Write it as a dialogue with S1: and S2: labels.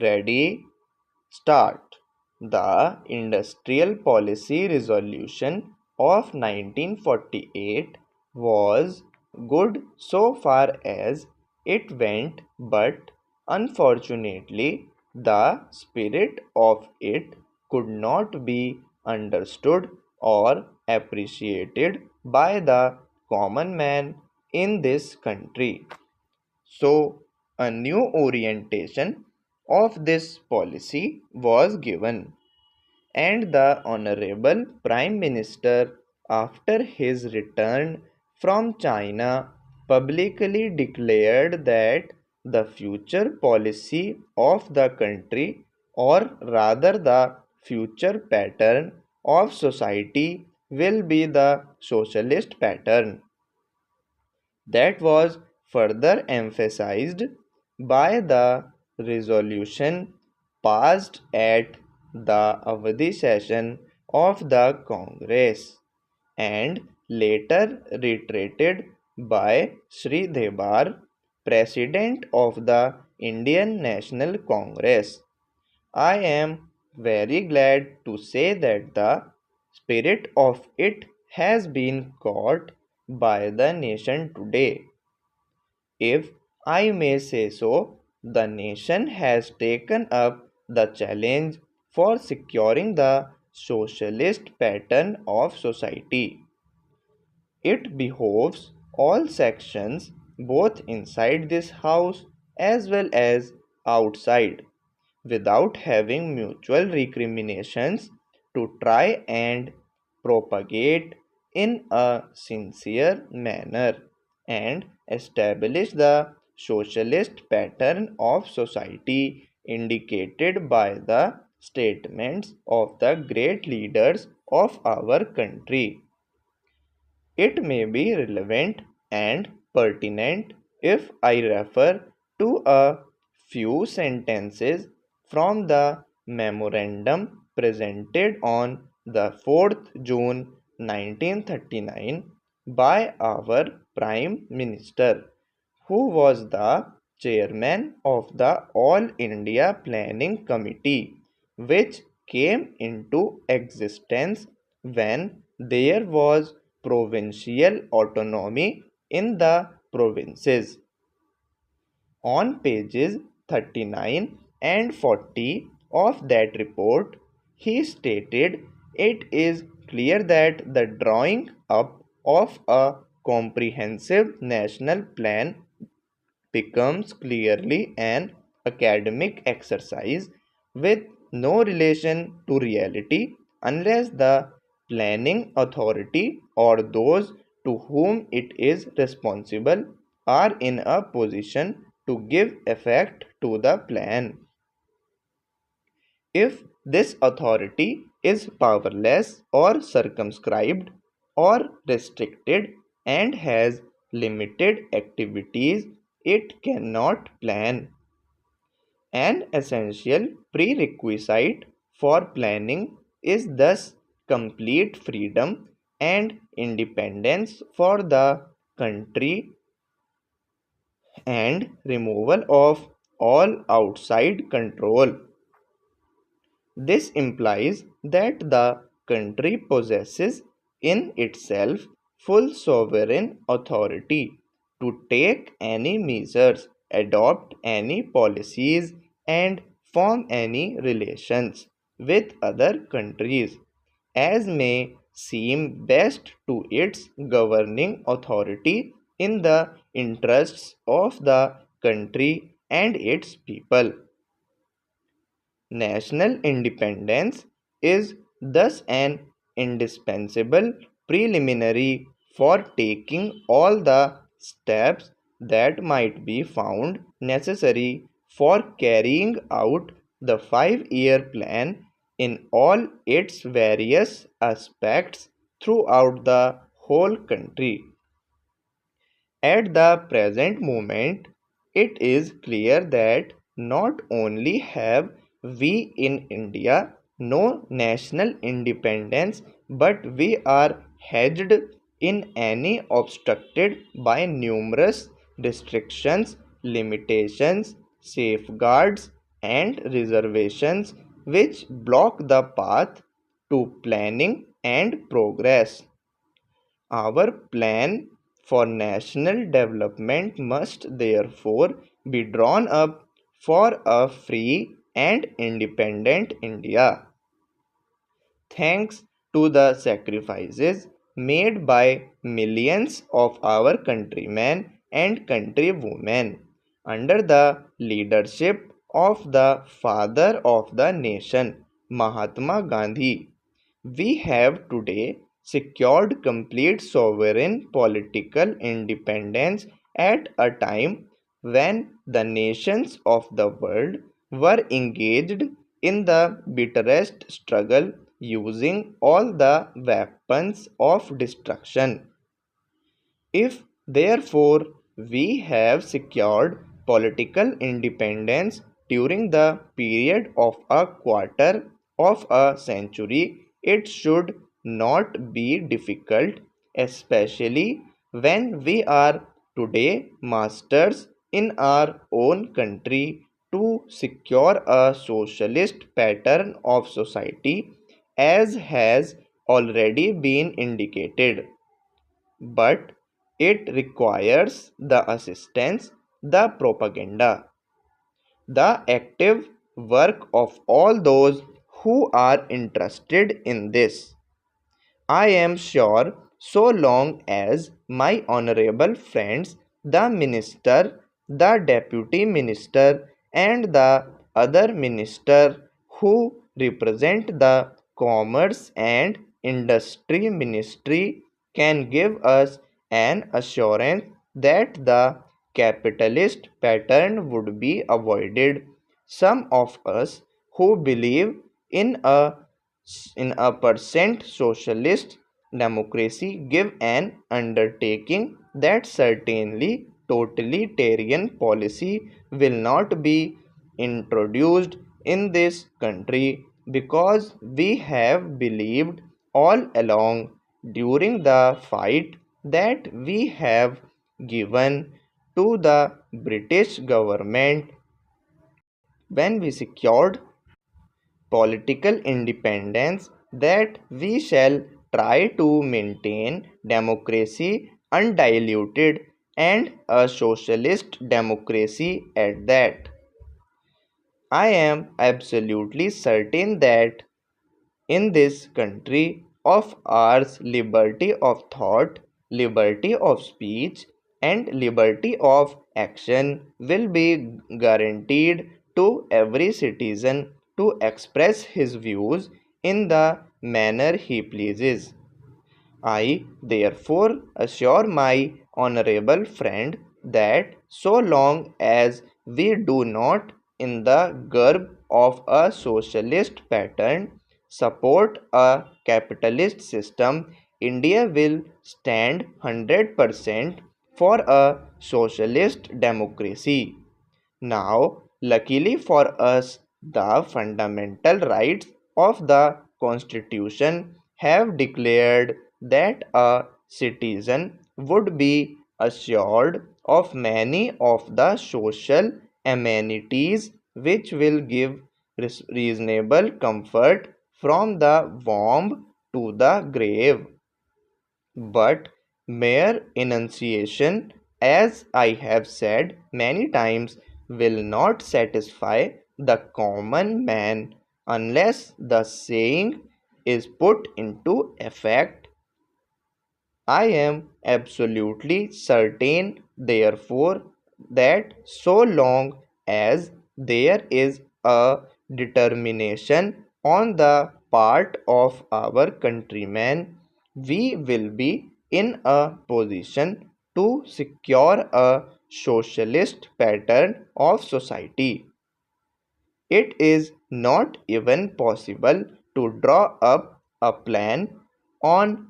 S1: Ready, start. The Industrial Policy Resolution of 1948 was good so far as it went, but unfortunately, the spirit of it could not be understood or appreciated by the common man in this country. So, a new orientation of this policy was given, and the Honorable Prime Minister, after his return from China, publicly declared that the future policy of the country, or rather the future pattern of society, will be the socialist pattern. That was further emphasized by the resolution passed at the Avadi session of the Congress and later reiterated by Sri Debar, President of the Indian National Congress. I am very glad to say that the spirit of it has been caught by the nation today. If I may say so, the nation has taken up the challenge for securing the socialist pattern of society. It behoves all sections, both inside this house as well as outside, without having mutual recriminations, to try and propagate in a sincere manner and establish the socialist pattern of society indicated by the statements of the great leaders of our country. It may be relevant and pertinent if I refer to a few sentences from the memorandum presented on the 4th June 1939 by our Prime Minister, who was the chairman of the All India Planning Committee, which came into existence when there was provincial autonomy in the provinces. On pages 39 and 40 of that report, he stated it is clear that the drawing up of a comprehensive national plan becomes clearly an academic exercise with no relation to reality unless the planning authority or those to whom it is responsible are in a position to give effect to the plan. If this authority is powerless or circumscribed or restricted and has limited activities, it cannot plan. An essential prerequisite for planning is thus complete freedom and independence for the country and removal of all outside control. This implies that the country possesses in itself full sovereign authority to take any measures, adopt any policies, and form any relations with other countries as may seem best to its governing authority in the interests of the country and its people. National independence is thus an indispensable preliminary for taking all the steps that might be found necessary for carrying out the 5-year plan in all its various aspects throughout the whole country. At the present moment, it is clear that not only have we in India no national independence, but we are hedged in any obstructed by numerous restrictions, limitations, safeguards, and reservations which block the path to planning and progress. Our plan for national development must therefore be drawn up for a free and independent India. Thanks to the sacrifices made by millions of our countrymen and countrywomen under the leadership of the father of the nation, Mahatma Gandhi, we have today secured complete sovereign political independence at a time when the nations of the world were engaged in the bitterest struggle using all the weapons of destruction. If, therefore, we have secured political independence during the period of a quarter of a century, it should not be difficult, especially when we are today masters in our own country, to secure a socialist pattern of society as has already been indicated. But it requires the assistance, the propaganda, the active work of all those who are interested in this. I am sure so long as my honorable friends, the minister, the deputy minister, and the other minister who represent the commerce and industry ministry can give us an assurance that the capitalist pattern would be avoided. Some of us who believe in a percent socialist democracy give an undertaking that certainly totalitarian policy will not be introduced in this country, because we have believed all along during the fight that we have given to the British government when we secured political independence, that we shall try to maintain democracy undiluted, and a socialist democracy at that. I am absolutely certain that in this country of ours, liberty of thought, liberty of speech, and liberty of action will be guaranteed to every citizen to express his views in the manner he pleases. I therefore assure my honorable friend that so long as we do not, in the garb of a socialist pattern, support a capitalist system, India will stand 100% for a socialist democracy. Now, luckily for us, the fundamental rights of the Constitution have declared that a citizen would be assured of many of the social amenities which will give reasonable comfort from the womb to the grave. But mere enunciation, as I have said many times, will not satisfy the common man unless the saying is put into effect. I am absolutely certain, therefore, that so long as there is a determination on the part of our countrymen, we will be in a position to secure a socialist pattern of society. It is not even possible to draw up a plan on